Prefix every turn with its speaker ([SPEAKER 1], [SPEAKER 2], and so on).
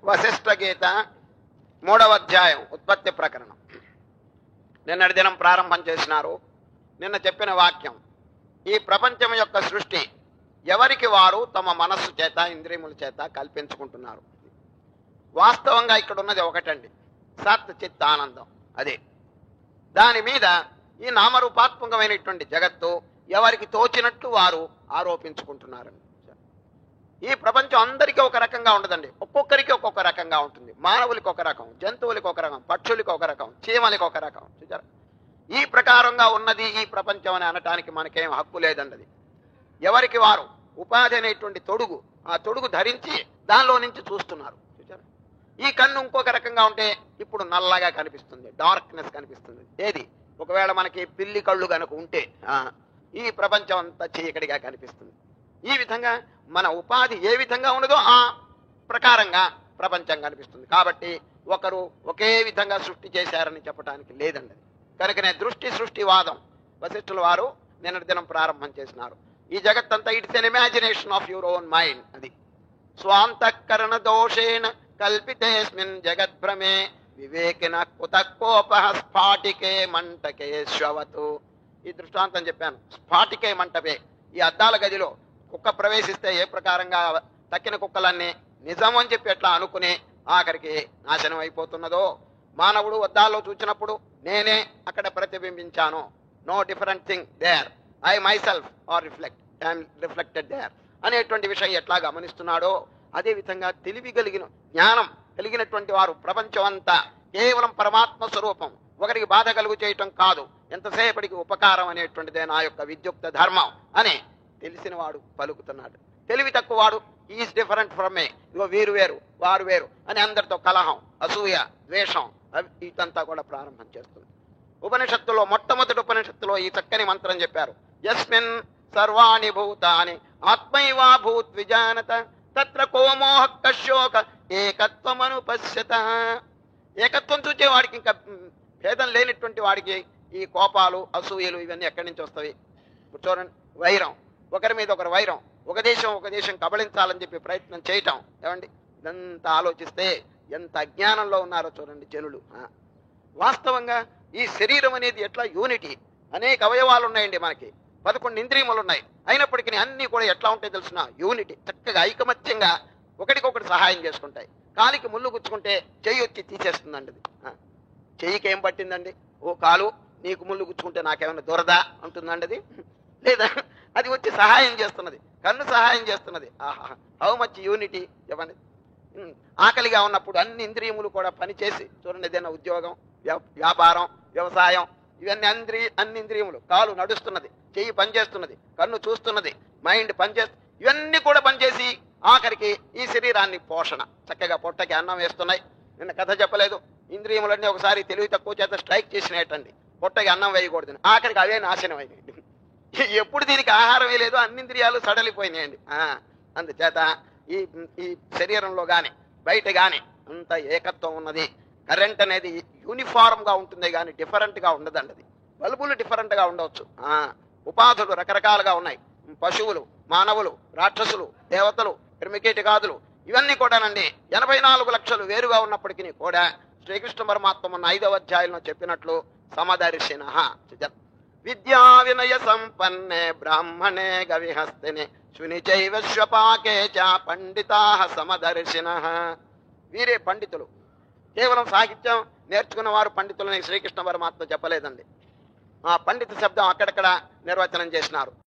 [SPEAKER 1] వశిష్ఠ గీత 3వ అధ్యాయం ఉత్పత్తి ప్రకరణం. నిన్నటి దినం ప్రారంభం చేసినారు. నిన్న చెప్పిన వాక్యం, ఈ ప్రపంచం యొక్క సృష్టి ఎవరికి వారు తమ మనస్సు చేత ఇంద్రియముల చేత కల్పించుకుంటున్నారు. వాస్తవంగా ఇక్కడ ఉన్నది ఒకటండి, సత్ చిత్ ఆనందం. అదే దాని మీద ఈ నామరూపాత్మకమైనటువంటి జగత్తు ఎవరికి తోచినట్లు వారు ఆరోపించుకుంటున్నారండి. ఈ ప్రపంచం అందరికీ ఒక రకంగా ఉండదండి, ఒక్కొక్కరికి ఒక్కొక్క రకంగా ఉంటుంది. మానవులకి ఒక రకం, జంతువులకి ఒక రకం, పక్షులకి ఒక రకం, చీమలకి ఒక రకం. చూచారా, ఈ ప్రకారంగా ఉన్నది ఈ ప్రపంచం అని అనటానికి మనకేం హక్కు లేదండి. అది ఎవరికి వారు ఉపాధి అనేటువంటి తొడుగు, ఆ తొడుగు ధరించి దానిలో నుంచి చూస్తున్నారు. చూచారా, ఈ కన్ను ఇంకొక రకంగా ఉంటే ఇప్పుడు నల్లగా కనిపిస్తుంది, డార్క్నెస్ కనిపిస్తుంది. ఏది ఒకవేళ మనకి పిల్లి కళ్ళు కనుక ఉంటే ఈ ప్రపంచం అంతా చీకటిగా కనిపిస్తుంది. ఈ విధంగా మన ఉపాధి ఏ విధంగా ఉన్నదో ఆ ప్రకారంగా ప్రపంచం కనిపిస్తుంది. కాబట్టి ఒకరు ఒకే విధంగా సృష్టి చేశారని చెప్పడానికి లేదండి. కనుకనే దృష్టి సృష్టివాదం వశిష్ఠుల వారు నిన్నటి దినం ప్రారంభం చేసినారు. ఈ జగత్తంతా it's an imagination of your own mind. అది స్వాంతఃకరణ దోషేణ కల్పితేస్మిన్ జగద్భ్రమే వివేకిన కుతకోప స్ఫాటికే మంటకే శ్వవతు. ఈ దృష్టాంతం చెప్పాను. స్ఫాటికే మంటపే, ఈ అద్దాల గదిలో కుక్క ప్రవేశిస్తే ఏ ప్రకారంగా తక్కిన కుక్కలన్నీ నిజం అని చెప్పి ఎట్లా అనుకుని ఆఖరికి నాశనం అయిపోతున్నదో, మానవుడు అద్దాల్లో చూసినప్పుడు నేనే అక్కడ ప్రతిబింబించాను, no different thing there, I myself are reflected there అనేటువంటి విషయం ఎట్లా గమనిస్తున్నాడో, అదే విధంగా తెలివి కలిగిన జ్ఞానం కలిగినటువంటి వారు ప్రపంచం అంతా కేవలం పరమాత్మ స్వరూపం, ఒకరికి బాధ కలుగు చేయటం కాదు, ఎంతసేపటికి ఉపకారం అనేటువంటిదే నా యొక్క విద్యుక్త ధర్మం అని తెలిసిన వాడు పలుకుతున్నాడు. తెలివి తక్కువ వాడు ఈజ్ డిఫరెంట్ ఫ్రమ్ మే, ఇగో వీరు వేరు వారు వేరు అని అందరితో కలహం, అసూయ, ద్వేషం ఇదంతా కూడా ప్రారంభం చేస్తుంది. ఉపనిషత్తులో మొట్టమొదటి ఉపనిషత్తులో ఈ చక్కని మంత్రం చెప్పారు. యస్మిన్ సర్వాణి భూతాని ఆత్మైవా భూత్ విజానత తత్ర కోమోహ కశోక ఏకత్వమనుపశ్యత. ఏకత్వం చూచే వాడికి, ఇంకా భేదం లేనిటువంటి వాడికి ఈ కోపాలు, అసూయలు ఇవన్నీ ఎక్కడి నుంచి వస్తాయి? చూడండి, వైరం, ఒకరి మీద ఒకరు వైరం, ఒక దేశం కబళించాలని చెప్పి ప్రయత్నం చేయటం. ఏమండి, ఇదంతా ఆలోచిస్తే ఎంత అజ్ఞానంలో ఉన్నారో చూడండి జనులు. వాస్తవంగా ఈ శరీరం అనేది ఎట్లా యూనిటీ, అనేక అవయవాలు ఉన్నాయండి మనకి, 11 ఇంద్రియములు ఉన్నాయి. అయినప్పటికీ అన్నీ కూడా ఎట్లా ఉంటాయి తెలిసిన యూనిటీ, చక్కగా ఐకమత్యంగా ఒకటికొకటి సహాయం చేసుకుంటాయి. కాలికి ముళ్ళు గుచ్చుకుంటే చెయ్యి వచ్చి తీసేస్తుందండి. అది చెయ్యికి ఏం పట్టిందండి? ఓ కాలు, నీకు ముళ్ళు గుచ్చుకుంటే నాకేమైనా దొరదా అంటుందండి అది? లేదా, అది వచ్చి సహాయం చేస్తున్నది. కన్ను సహాయం చేస్తున్నది. ఆహా, హౌ మచ్ యూనిటీ చెప్పండి. ఆకలిగా ఉన్నప్పుడు అన్ని ఇంద్రియములు కూడా పనిచేసి చూడండి, ఏదైనా ఉద్యోగం, వ్యాపారం, వ్యవసాయం, ఇవన్నీ అన్ని ఇంద్రియములు, కాలు నడుస్తున్నది, చెయ్యి పనిచేస్తున్నది, కన్ను చూస్తున్నది, మైండ్ పనిచేస్తు, ఇవన్నీ కూడా పనిచేసి ఆఖరికి ఈ శరీరాన్ని పోషణ, చక్కగా పొట్టకి అన్నం వేస్తున్నాయి. నిన్న కథ చెప్పలేదు, ఇంద్రియములన్నీ ఒకసారి తెలివి తక్కువ చేత స్ట్రైక్ చేసినట్టండి, పొట్టకి అన్నం వేయకూడదు, ఆఖరికి అవే నాశనం అయినాయండి. ఎప్పుడు దీనికి ఆహారం వేయలేదు, అన్ని ఇంద్రియాలు సడలిపోయినాయండి. అందుచేత ఈ శరీరంలో కానీ బయట కానీ అంత ఏకత్వం ఉన్నది. కరెంట్ అనేది యూనిఫార్మ్ గా ఉంటుంది కానీ డిఫరెంట్ గా ఉండదండి. అది బల్బులు డిఫరెంట్ గా ఉండవచ్చు, ఉపాధులు రకరకాలుగా ఉన్నాయి. పశువులు, మానవులు, రాక్షసులు, దేవతలు, క్రిమికీటకాదులు ఇవన్నీ కూడానండి 84 లక్షలు వేరుగా ఉన్నప్పటికీ కూడా శ్రీకృష్ణ పరమాత్మ 5వ అధ్యాయంలో చెప్పినట్లు సమదర్శిన విద్యా వినయ సంపన్నే బ్రాహ్మణే గవిహస్తిని శునిచైవ శ్వపాకే చ పండితా సమదర్శిన. వీరే పండితులు. కేవలం సాహిత్యం నేర్చుకున్న వారు పండితులని శ్రీకృష్ణ పరమాత్మ చెప్పలేదండి. ఆ పండిత శబ్దం అక్కడక్కడ నిర్వచనం చేసినారు.